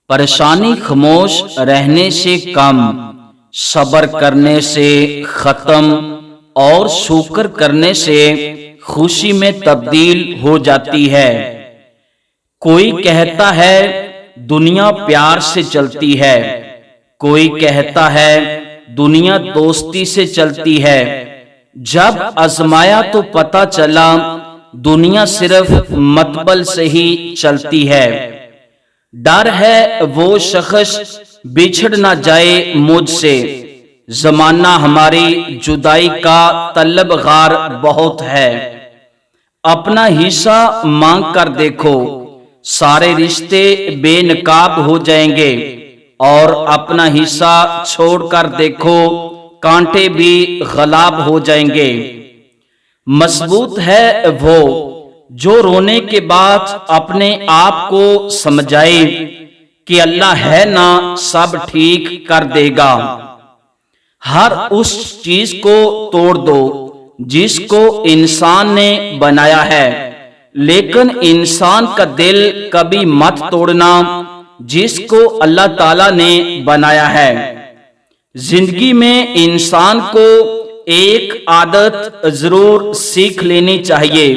پریشانی خاموش رہنے سے کم، صبر کرنے سے ختم اور شکر کرنے سے خوشی میں تبدیل ہو جاتی ہے۔ کوئی کہتا ہے دنیا پیار سے چلتی ہے، کوئی کہتا ہے دنیا دوستی سے چلتی ہے۔ جب آزمایا تو پتہ چلا دنیا صرف مطبل سے ہی چلتی ہے۔ ڈر ہے وہ شخص بچھڑ نہ جائے مجھ سے، زمانہ ہماری جدائی کا طلب غار بہت ہے۔ اپنا حصہ مانگ کر دیکھو، سارے رشتے بے نقاب ہو جائیں گے، اور اپنا حصہ چھوڑ کر دیکھو کانٹے بھی غلاب ہو جائیں گے۔ مضبوط ہے وہ جو رونے کے بعد اپنے آپ کو سمجھائے کہ اللہ ہے نا، سب ٹھیک کر دے گا۔ ہر اس چیز کو توڑ دو جس کو انسان نے بنایا ہے، لیکن انسان کا دل کبھی مت توڑنا جس کو اللہ تعالیٰ نے بنایا ہے۔ زندگی میں انسان کو ایک عادت ضرور سیکھ لینی چاہیے،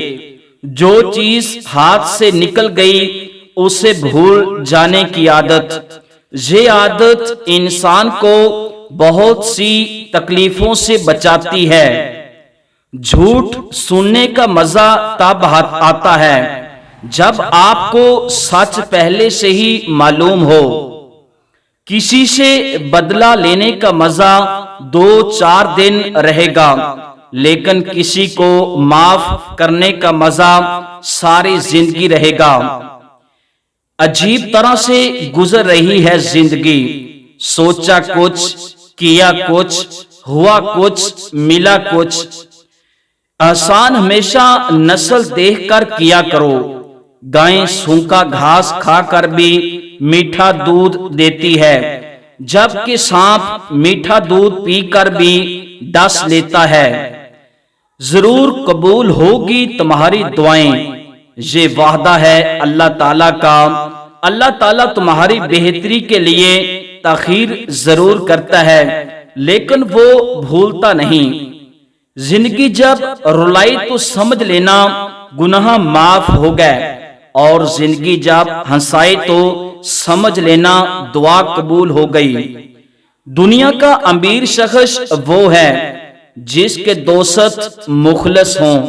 جو چیز ہاتھ سے نکل گئی اسے بھول جانے کی عادت۔ یہ عادت انسان کو بہت سی تکلیفوں سے بچاتی ہے۔ جھوٹ سننے کا مزہ تب آتا ہے جب آپ کو سچ پہلے سے ہی معلوم ہو۔ کسی سے بدلہ لینے کا مزہ 2-4 دن رہے گا، لیکن کسی کو معاف کرنے کا مزہ ساری زندگی رہے گا۔ عجیب طرح سے گزر رہی ہے زندگی، سوچا کچھ، کیا کچھ، ہوا کچھ، ملا کچھ۔ احسان ہمیشہ نسل دیکھ کر کیا کرو۔ گائیں سونکا گھاس کھا کر بھی میٹھا دودھ دیتی ہے، جبکہ سانپ میٹھا دودھ پی کر بھی ڈس لیتا ہے۔ ضرور قبول ہوگی تمہاری دعائیں، یہ وعدہ ہے اللہ تعالیٰ کا۔ اللہ تعالیٰ تمہاری بہتری کے لیے تاخیر ضرور کرتا ہے، لیکن وہ بھولتا نہیں۔ زندگی جب رلائی تو سمجھ لینا گناہ معاف ہو گئے، اور زندگی جب ہنسائی تو سمجھ لینا دعا قبول ہو گئی۔ دنیا کا امیر شخص وہ ہے جس کے دوست مخلص ہوں،